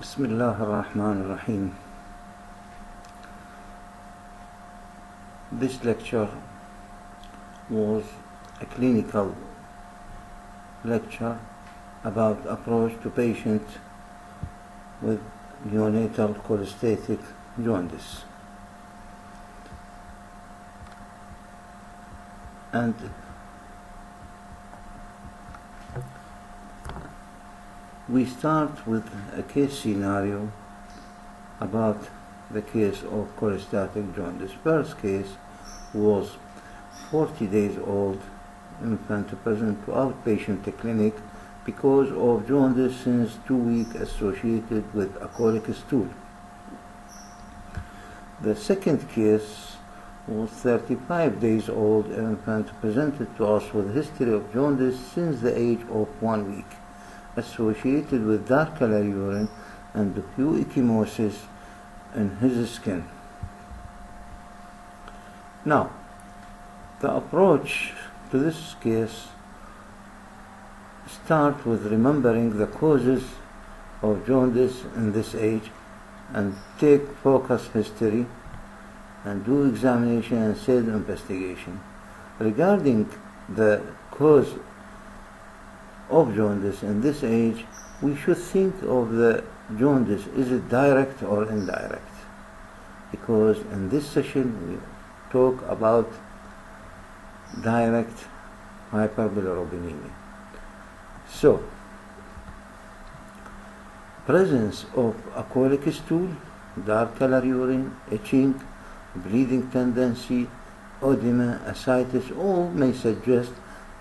Bismillah ar-Rahman ar-Rahim. This lecture was a clinical lecture about approach to patients with neonatal cholestatic jaundice. And we start with a case scenario about the case of cholestatic jaundice. First case was 40 days old infant present to outpatient clinic because of jaundice since 2 weeks associated with a colic stool. The second case was 35 days old infant presented to us with history of jaundice since the age of 1 week, associated with dark color urine and few ecchymosis in his skin. Now, the approach to this case starts with remembering the causes of jaundice in this age and take focus history and do examination and self-investigation. Regarding the cause of jaundice in this age, we should think of the jaundice, is it direct or indirect? Because in this session we talk about direct hyperbilirubinemia. So, presence of a colic stool, dark color urine, itching, bleeding tendency, edema, ascites, all may suggest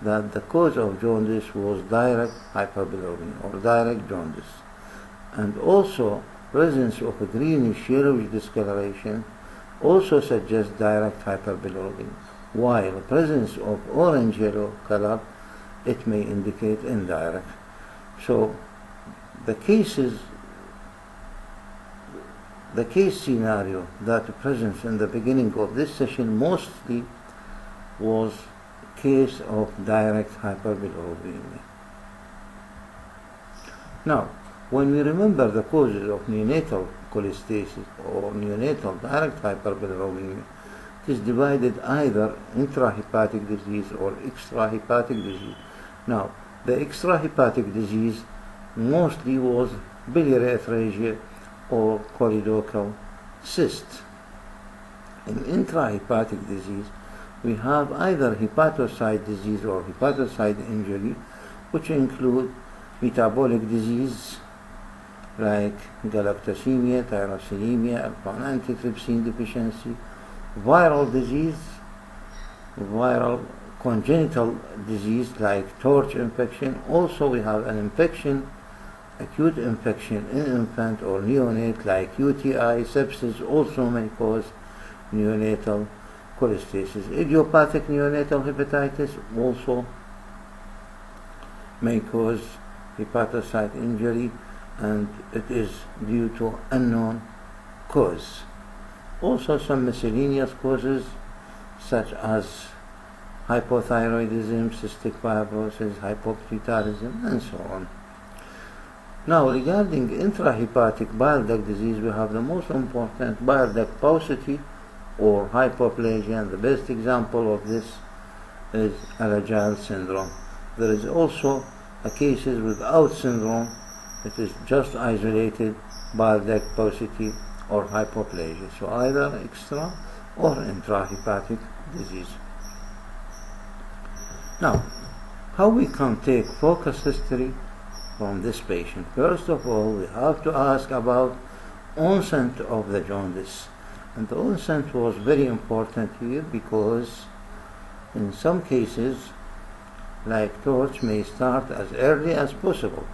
that the cause of jaundice was direct hyperbilirubinemia or direct jaundice. And also, presence of a greenish yellowish discoloration also suggests direct hyperbilirubinemia, while presence of orange yellow color, it may indicate indirect. So, the case scenario that presents in the beginning of this session mostly was case of direct hyperbilirubinemia. Now, when we remember the causes of neonatal cholestasis or neonatal direct hyperbilirubinemia, it is divided either intrahepatic disease or extrahepatic disease. Now, the extrahepatic disease mostly was biliary atresia or choledochal cyst. In intrahepatic disease, we have either hepatocyte disease or hepatocyte injury, which include metabolic disease like galactosemia, tyrosinemia, alpha-1 antitrypsin deficiency, viral disease, viral congenital disease like torch infection. Also, we have an infection, acute infection in infant or neonate like UTI, sepsis also may cause neonatal cholestasis. Idiopathic neonatal hepatitis also may cause hepatocyte injury, and it is due to unknown cause. Also, some miscellaneous causes such as hypothyroidism, cystic fibrosis, hypopituitarism, and so on. Now, regarding intrahepatic bile duct disease, we have the most important bile duct paucity or hypoplasia, and the best example of this is Alagille syndrome. There is also a cases without syndrome, it is just isolated bile duct paucity or hypoplasia. So either extra or intrahepatic disease. Now, how we can take focus history from this patient? First of all, we have to ask about onset of the jaundice. And the onset was very important here because in some cases, like torch, may start as early as possible.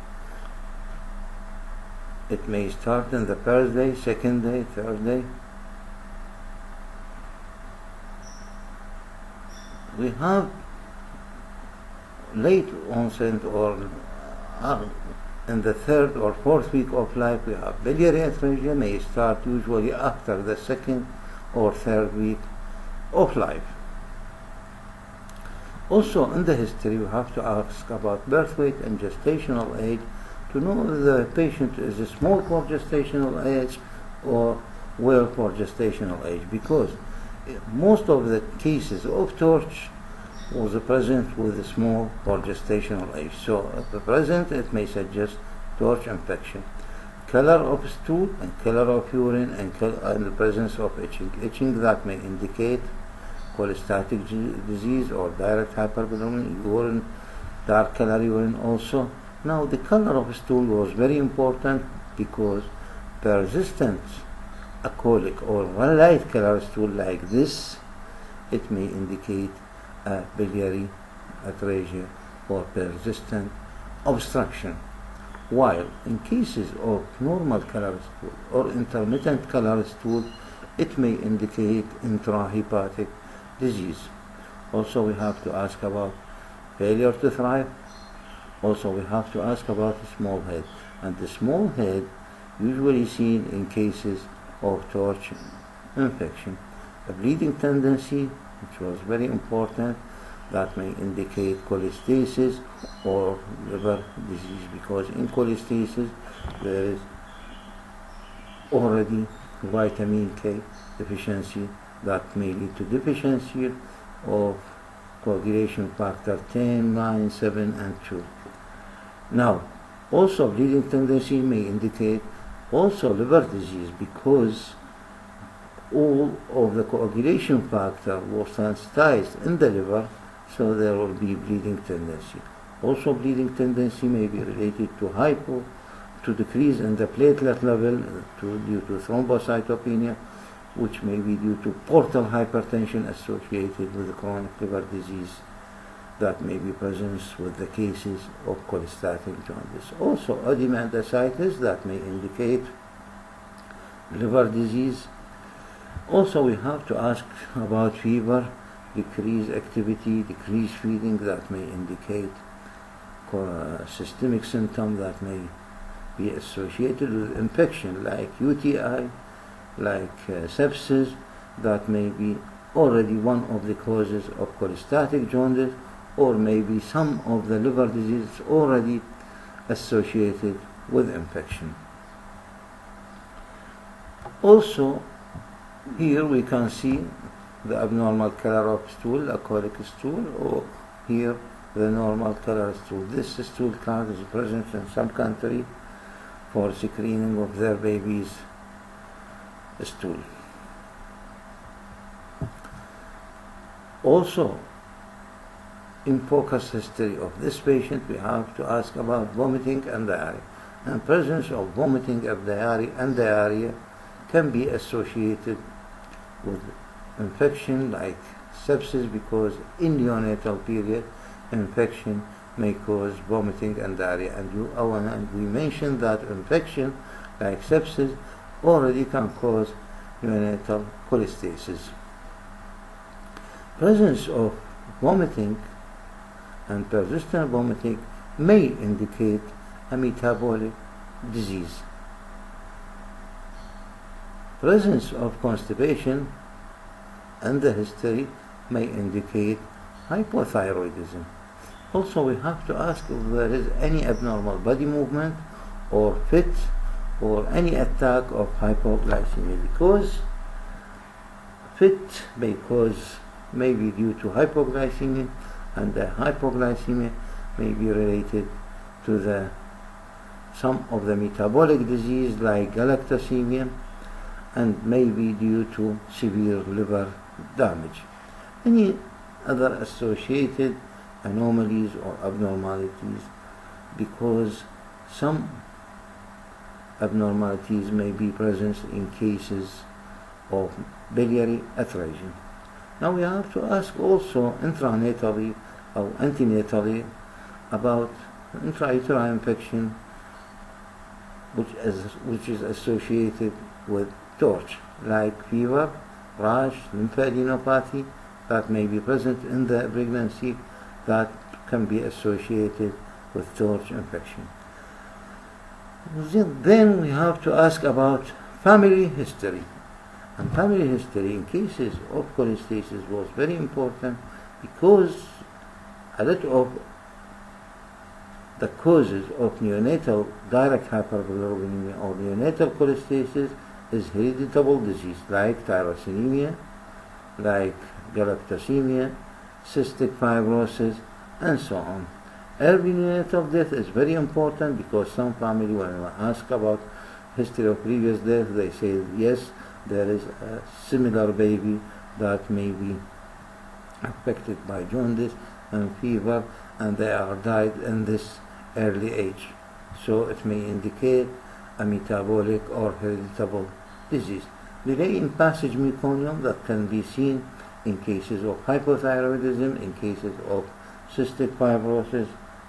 It may start in the first day, second day, third day. We have late onset or in the third or fourth week of life. We have biliary atresia, may start usually after the second or third week of life. Also, in the history, we have to ask about birth weight and gestational age to know if the patient is small for gestational age or well for gestational age, because most of the cases of torch was present with a small for gestational age. So at the present it may suggest torch infection. Color of stool and color of urine and the presence of itching. Itching that may indicate cholestatic disease or direct hyperbilirubinemia. Urine, dark color urine also. Now the color of stool was very important because persistent colic or one light color stool like this, it may indicate a biliary atresia or persistent obstruction. While in cases of normal color stool or intermittent color stool, it may indicate intrahepatic disease. Also we have to ask about failure to thrive. Also we have to ask about the small head. And the small head usually seen in cases of torch infection. A bleeding tendency, which was very important, that may indicate cholestasis or liver disease, because in cholestasis there is already vitamin K deficiency that may lead to deficiency of coagulation factor 10, 9, 7 and 2. Now also bleeding tendency may indicate also liver disease, because all of the coagulation factor was sensitized in the liver, so there will be bleeding tendency. Also bleeding tendency may be related to decrease in the platelet level due to thrombocytopenia, which may be due to portal hypertension associated with the chronic liver disease that may be present with the cases of cholestatic jaundice. Also edematositis that may indicate liver disease. Also we have to ask about fever, decreased activity, decreased feeding that may indicate systemic symptom that may be associated with infection like UTI, like sepsis, that may be already one of the causes of cholestatic jaundice, or maybe some of the liver disease already associated with infection. Also here we can see the abnormal color of stool, a colic stool, or here the normal color stool. This stool count is present in some country for screening of their baby's stool. Also, in focus history of this patient, we have to ask about vomiting and diarrhea. And presence of vomiting and diarrhea can be associated with infection like sepsis, because in neonatal period infection may cause vomiting and diarrhea, and we mentioned that infection like sepsis already can cause neonatal cholestasis. Presence of vomiting and persistent vomiting may indicate a metabolic disease. Presence of constipation and the history may indicate hypothyroidism. Also we have to ask if there is any abnormal body movement or fit or any attack of hypoglycemia, because fit may be due to hypoglycemia, and the hypoglycemia may be related to some of the metabolic disease like galactosemia, and may be due to severe liver damage. Any other associated anomalies or abnormalities, because some abnormalities may be present in cases of biliary atresia. Now we have to ask also intranatally or antenatally about intrauterine infection, which is associated with torch, like fever, rash, lymphadenopathy that may be present in the pregnancy, that can be associated with torch infection. Then we have to ask about family history. And family history in cases of cholestasis was very important, because a lot of the causes of neonatal direct hyperbilirubinemia or neonatal cholestasis is hereditable disease like tyrosinemia, like galactosemia, cystic fibrosis, and so on. Early neonatal death is very important because some family, when we ask about history of previous death, they say yes, there is a similar baby that may be affected by jaundice and fever, and they are died in this early age. So it may indicate a metabolic or hereditable disease. Delay in passage meconium that can be seen in cases of hypothyroidism, in cases of cystic fibrosis,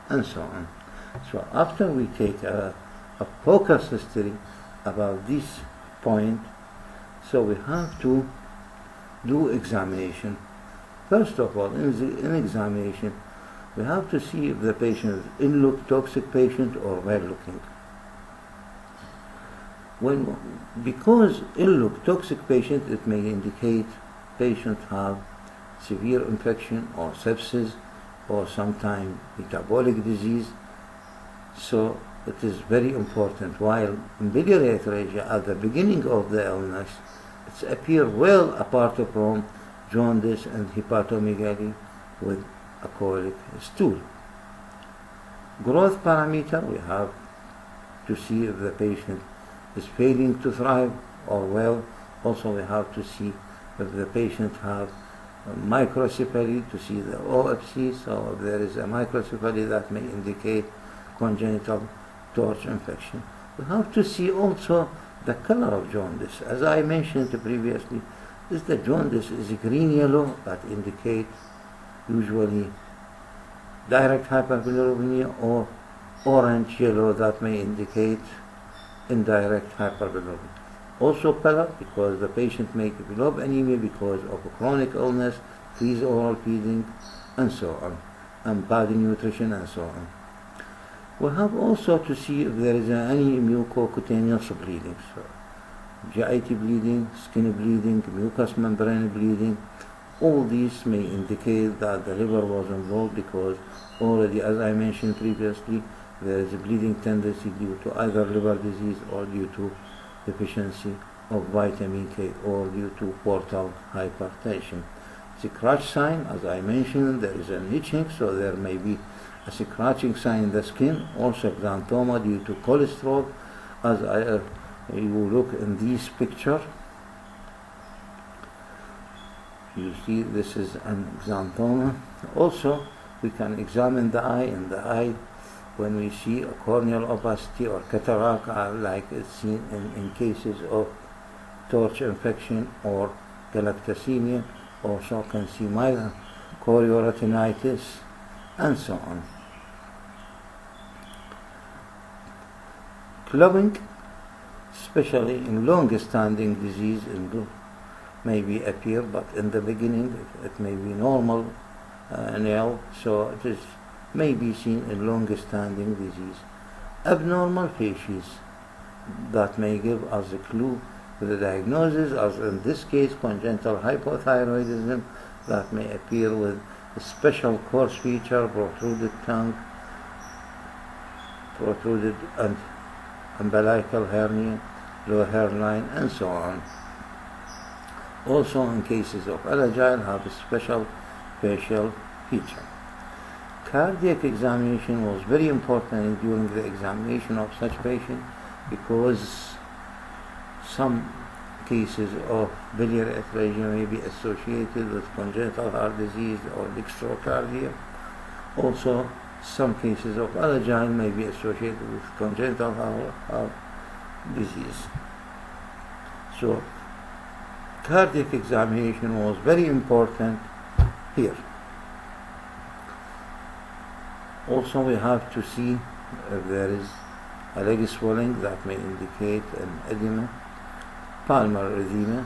and so on. So after we take a focus history about this point, so we have to do examination. First of all, in examination, we have to see if the patient is ill-look toxic patient or well-looking. Because ill-look toxic patient, it may indicate patient have severe infection or sepsis or sometimes metabolic disease. So it is very important. While in biliary atresia at the beginning of the illness, it appears well apart from jaundice and hepatomegaly with a colic stool. Growth parameter, we have to see if the patient is failing to thrive or well. Also we have to see if the patient have microcephaly, to see the OFC. So if there is a microcephaly, that may indicate congenital torch infection. We have to see also the color of jaundice. As I mentioned previously, the jaundice is green yellow, that indicate usually direct hyperbilirubinemia, or orange yellow, that may indicate indirect hyperbilirubinemia. Also color, because the patient may develop anemia because of a chronic illness, freeze oral feeding, and so on, and bad nutrition, and so on. We have also to see if there is any mucocutaneous bleeding. So GIT bleeding, skin bleeding, mucous membrane bleeding. All these may indicate that the liver was involved, because already, as I mentioned previously, there is a bleeding tendency due to either liver disease or due to deficiency of vitamin K or due to portal hypertension. Scratch sign, as I mentioned, there is an itching, so there may be a scratching sign in the skin. Also xanthoma due to cholesterol, as you look in this picture. You see this is an xanthoma. Also we can examine the eye. In the eye, when we see a corneal opacity or cataract, like it's seen in cases of torch infection or galactosemia, also can see mild chorioretinitis, and so on. Clubbing, especially in long-standing disease, maybe appear, but in the beginning it may be normal nail, so it is may be seen in long-standing disease. Abnormal facies, that may give us a clue to the diagnosis, as in this case congenital hypothyroidism, that may appear with a special coarse feature, protruded tongue, protruded and umbilical hernia, low hairline, and so on. Also in cases of Alagille have a special facial feature. Cardiac examination was very important during the examination of such patient, because some cases of biliary atresia may be associated with congenital heart disease or dextrocardia. Also some cases of Alagille may be associated with congenital heart disease. So cardiac examination was very important here. Also we have to see if there is a leg swelling, that may indicate an edema. Palmar edema,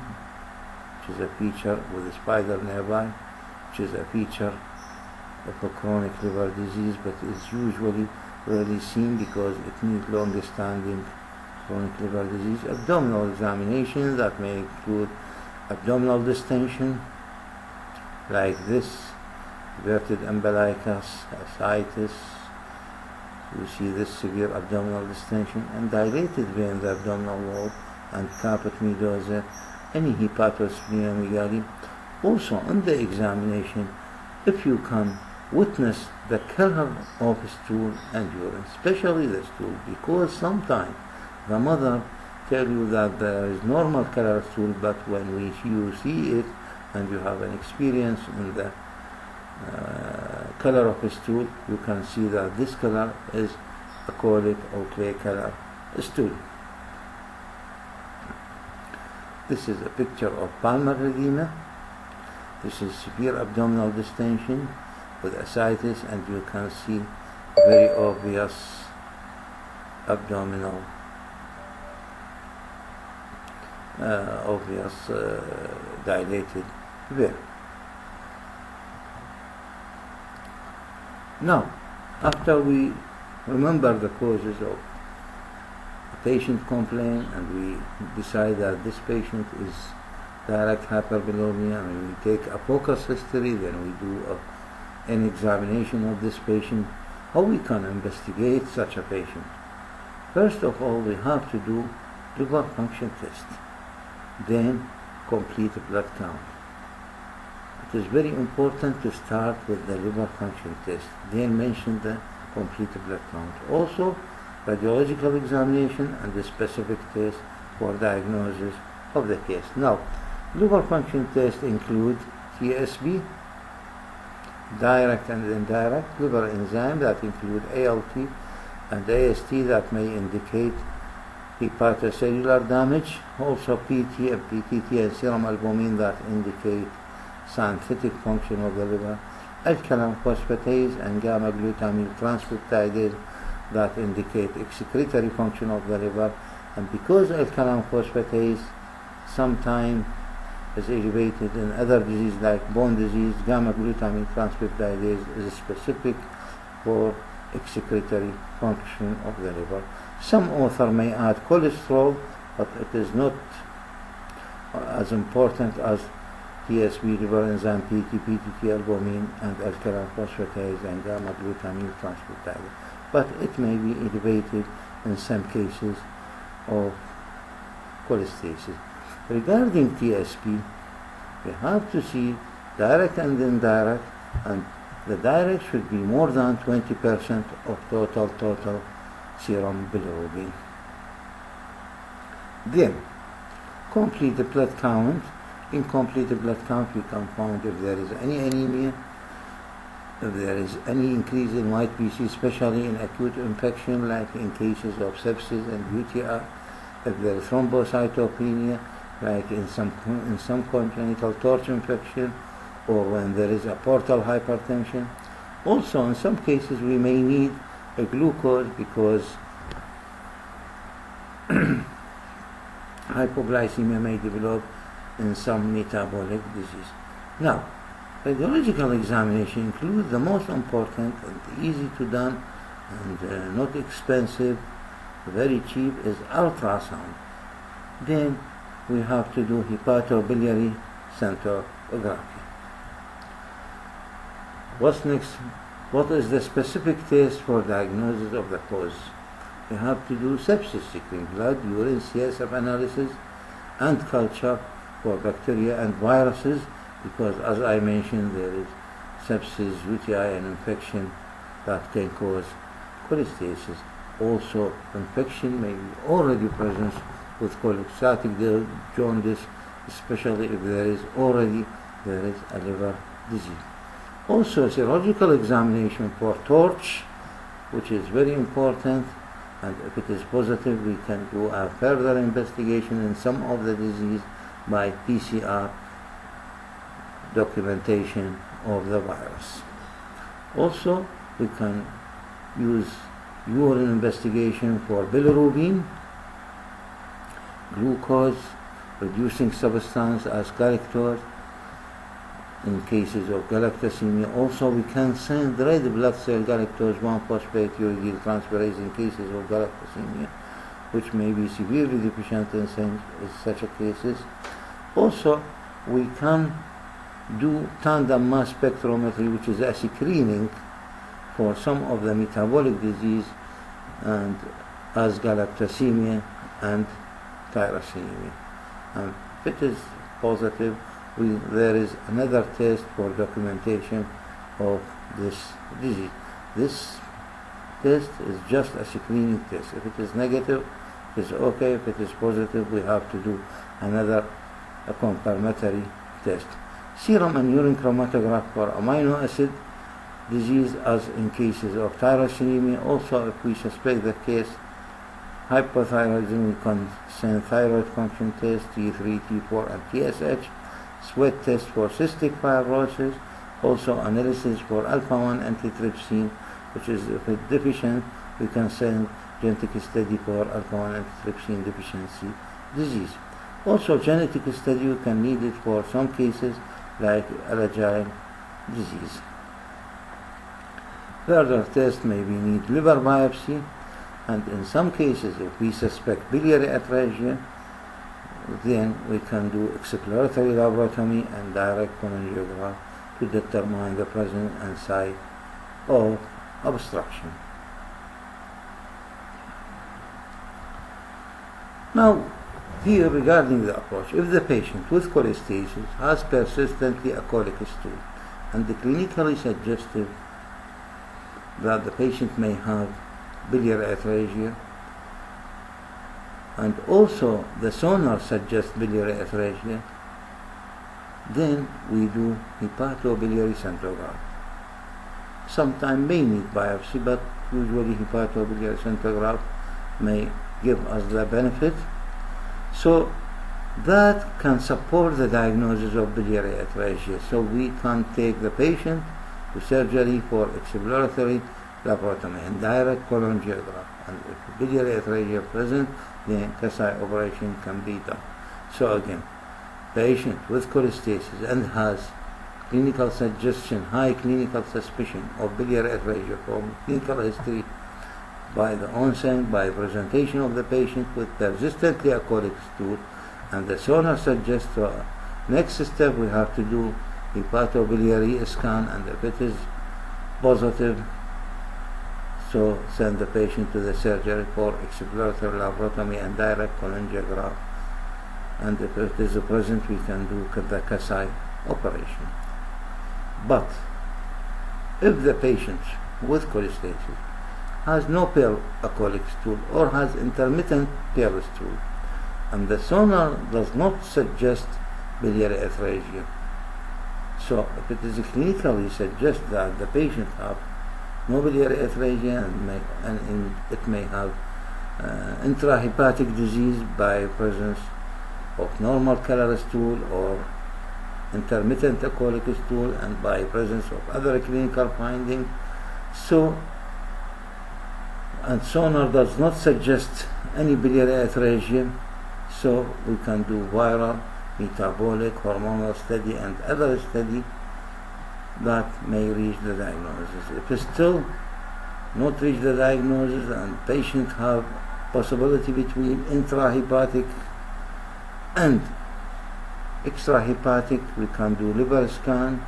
which is a feature with a spider nearby, which is a feature of a chronic liver disease, but is usually rarely seen because it needs long-standing chronic liver disease. Abdominal examination, that may include abdominal distension, like this, inverted umbilicus, ascites, You see this severe abdominal distension and dilated vein in the abdominal wall and caput medusa, any hepatosplenomegaly. Also, on the examination, if you can witness the color of stool and urine, especially the stool, because sometimes the mother tell you that there is normal color stool, but when you see it and you have an experience in the color of a stool, you can see that this color is a colic or clay color stool. This is a picture of palmar edema. This is severe abdominal distension with ascites, and you can see very obvious abdominal dilated vein. Now, after we remember the causes of a patient complaint and we decide that this patient is direct hyperbilirubinemia, and we take a focus history, then we do an examination of this patient, how we can investigate such a patient. First of all, we have to do liver function test, then complete blood count. It is very important to start with the liver function test, then mention the complete blood count. Also, radiological examination and the specific test for diagnosis of the case. Now, liver function tests include TSB, direct and indirect liver enzyme that include ALT and AST that may indicate hepatocellular damage, also PT and PTT and serum albumin that indicate synthetic function of the liver, alkaline phosphatase and gamma glutamyl transcriptidase that indicate excretory function of the liver. And because alkaline phosphatase sometimes is elevated in other diseases like bone disease, gamma glutamyl transcriptidase is specific for excretory function of the liver. Some author may add cholesterol, but it is not as important as TSB, liver enzyme, PT, PTT, albumin, and alkaline phosphatase and gamma glutamyl transcriptidase. But it may be elevated in some cases of cholestasis. Regarding TSP, we have to see direct and indirect, and the direct should be more than 20% of total serum bilirubin. Then, complete the blood count. In complete blood count, we can find if there is any anemia, if there is any increase in white PC, especially in acute infection, like in cases of sepsis and UTI, if there is thrombocytopenia, like in some congenital torch infection, or when there is a portal hypertension. Also, in some cases, we may need a glucose because hypoglycemia may develop in some metabolic disease. Now, radiological examination includes the most important and easy to done and not expensive, very cheap, is ultrasound. Then we have to do hepatobiliary centrography. What's next? What is the specific test for diagnosis of the cause? We have to do sepsis seeking blood, urine, CSF analysis, and culture for bacteria and viruses, because as I mentioned, there is sepsis, UTI, and infection that can cause cholestasis. Also, infection may be already present with cholestatic jaundice, especially if there is a liver disease. Also, serological examination for torch, which is very important, and if it is positive, we can do a further investigation in some of the disease by PCR documentation of the virus. Also, we can use urine investigation for bilirubin, glucose, reducing substance as correctors in cases of galactosemia. Also, we can send red blood cell galactose 1-phosphate uridyl transferase in cases of galactosemia, which may be severely deficient in such cases. Also, we can do tandem mass spectrometry, which is a screening for some of the metabolic disease and as galactosemia and tyrosinemia. And if it is positive, there is another test for documentation of this disease. This test is just a screening test. If it is negative, it is okay. If it is positive, we have to do another confirmatory test. Serum and urine chromatograph for amino acid disease, as in cases of tyrosinemia. Also, if we suspect the case hypothyroidism, we can send thyroid function test, T3, T4, and TSH. Sweat test for cystic fibrosis. Also, analysis for alpha-1 antitrypsin, which is, if it's deficient, we can send genetic study for alpha-1 antitrypsin deficiency disease. Also, genetic study, we can need it for some cases like Alagille disease. Further tests maybe need liver biopsy, and in some cases, if we suspect biliary atresia, then we can do exploratory laparotomy and direct cholangiograph to determine the presence and site of obstruction. Now, here regarding the approach, if the patient with cholestasis has persistently a colic stool and the clinically suggestive that the patient may have biliary atresia, and also the sonar suggests biliary atresia, then we do hepatobiliary centrograph. Sometimes may need biopsy, but usually hepatobiliary centrograph may give us the benefit. So that can support the diagnosis of biliary atresia. So we can take the patient to surgery for exploratory laparotomy and direct cholangiograph. And if biliary atresia present, then Kasai operation can be done. So again, patient with cholestasis and has clinical suggestion, high clinical suspicion of biliary atresia from clinical history, by the onset, by presentation of the patient with persistently a colic stool, and the sonar suggests next step we have to do hepatobiliary scan, and if it is positive, so send the patient to the surgery for exploratory laparotomy and direct cholangiograph, and if it is present, we can do the Kasai operation. But if the patient with cholestasis has no pale colic stool or has intermittent pale stool, and the sonar does not suggest biliary atresia, so if it is clinically suggest that the patient have no biliary atresia and it may have intrahepatic disease by presence of normal color stool or intermittent colic stool and by presence of other clinical findings. So, and sonar does not suggest any biliary atresia, so we can do viral, metabolic, hormonal study and other study that may reach the diagnosis. If it's still not reach the diagnosis and patient have possibility between intrahepatic and extrahepatic, we can do liver scan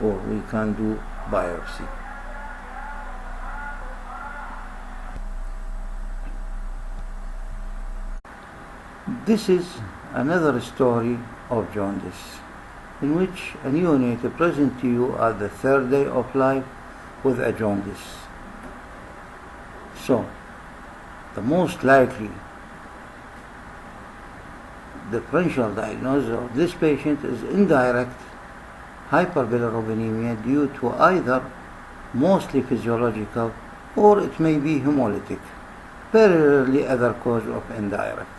or we can do biopsy. This is another story of jaundice, in which a neonate present to you at the third day of life with a jaundice. So, the most likely differential diagnosis of this patient is indirect hyperbilirubinemia due to either mostly physiological or it may be hemolytic, very rarely other cause of indirect.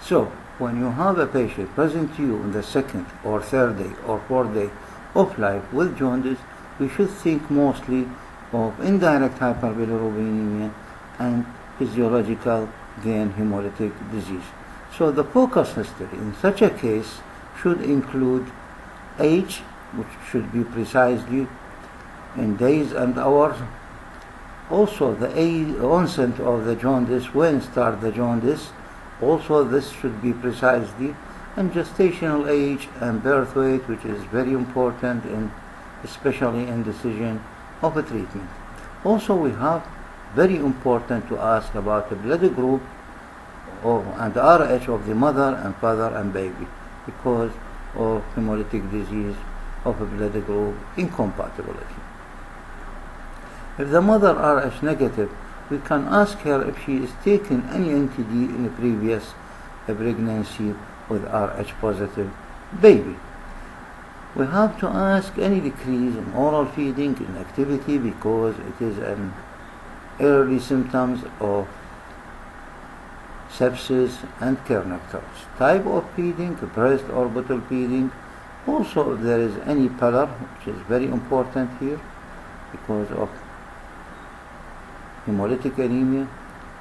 So, when you have a patient present to you in the second or third day or fourth day of life with jaundice, we should think mostly of indirect hyperbilirubinemia and physiological then hemolytic disease. So the focus history in such a case should include age, which should be precisely in days and hours. Also the onset of the jaundice, when start the jaundice. Also this should be precisely, and gestational age and birth weight, which is very important especially in decision of a treatment. Also we have very important to ask about the blood group and RH of the mother and father and baby because of hemolytic disease of a blood group incompatibility. If the mother RH negative, we can ask her if she is taking any NTD in a previous pregnancy with RH positive baby. We have to ask any decrease in oral feeding in activity because it is an early symptoms of sepsis and kernicterus. Type of feeding, breast or bottle feeding. Also, if there is any pallor, which is very important here because of hemolytic anemia,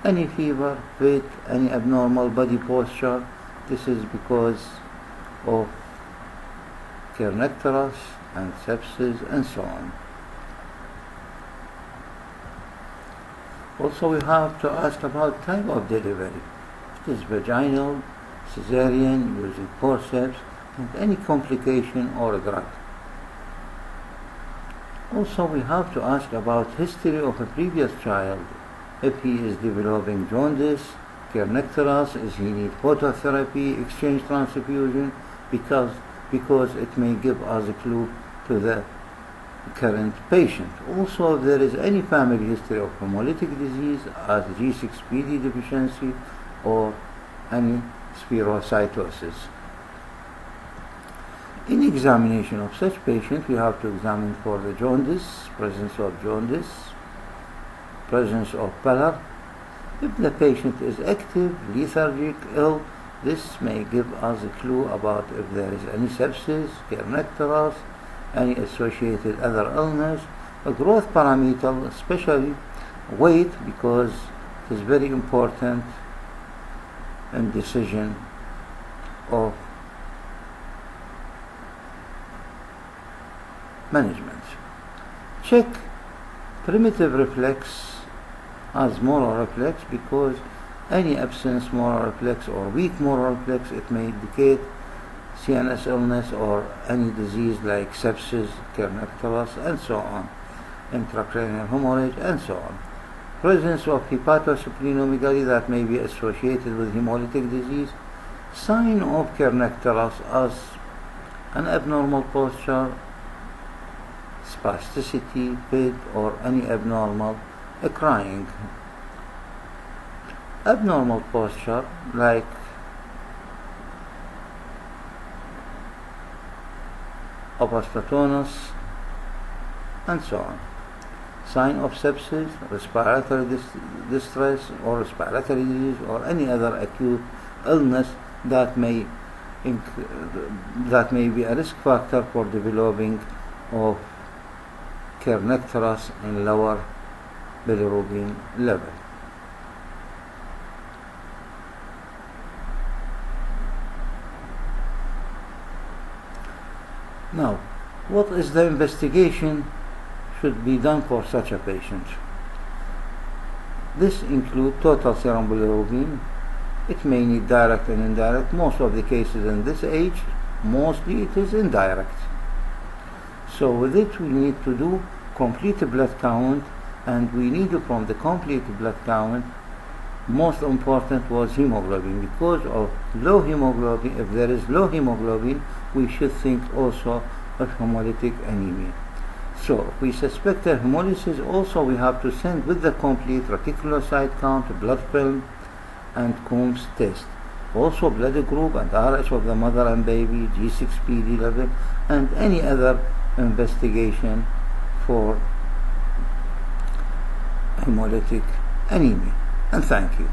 any fever, weight, any abnormal body posture, this is because of kernicterus and sepsis and so on. Also, we have to ask about type of delivery. It is vaginal, cesarean, using forceps, and any complication or drug. Also, we have to ask about history of a previous child. If he is developing jaundice, kernicterus, is he need phototherapy, exchange transfusion, because it may give us a clue to the current patient. Also, if there is any family history of hemolytic disease as G6PD deficiency or any spherocytosis. In examination of such patient, we have to examine for the jaundice, presence of pallor. If the patient is active, lethargic, ill, this may give us a clue about if there is any sepsis, kernicterus, any associated other illness, a growth parameter, especially weight, because it is very important in decision of management. Check primitive reflex as molar reflex because any absence molar reflex or weak molar reflex, it may indicate CNS illness or any disease like sepsis, kernicterus, and so on, intracranial hemorrhage, and so on. Presence of hepatosplenomegaly that may be associated with hemolytic disease. Sign of kernicterus as an abnormal posture, spasticity, fit, or any abnormal crying. Abnormal posture like opisthotonus and so on. Sign of sepsis, respiratory distress or respiratory disease or any other acute illness that may be a risk factor for developing of kernicterus in lower bilirubin level. Now, what is the investigation should be done for such a patient? This includes total serum bilirubin. It may need direct and indirect. Most of the cases in this age, mostly it is indirect. So with it we need to do complete blood count, and we need from the complete blood count, most important was hemoglobin. Because of low hemoglobin, if there is low hemoglobin, we should think also of hemolytic anemia. So if we suspect a hemolysis, also we have to send with the complete reticulocyte count, blood film, and Coombs test. Also blood group and RH of the mother and baby, G6PD level, and any other investigation for hemolytic anemia. And thank you.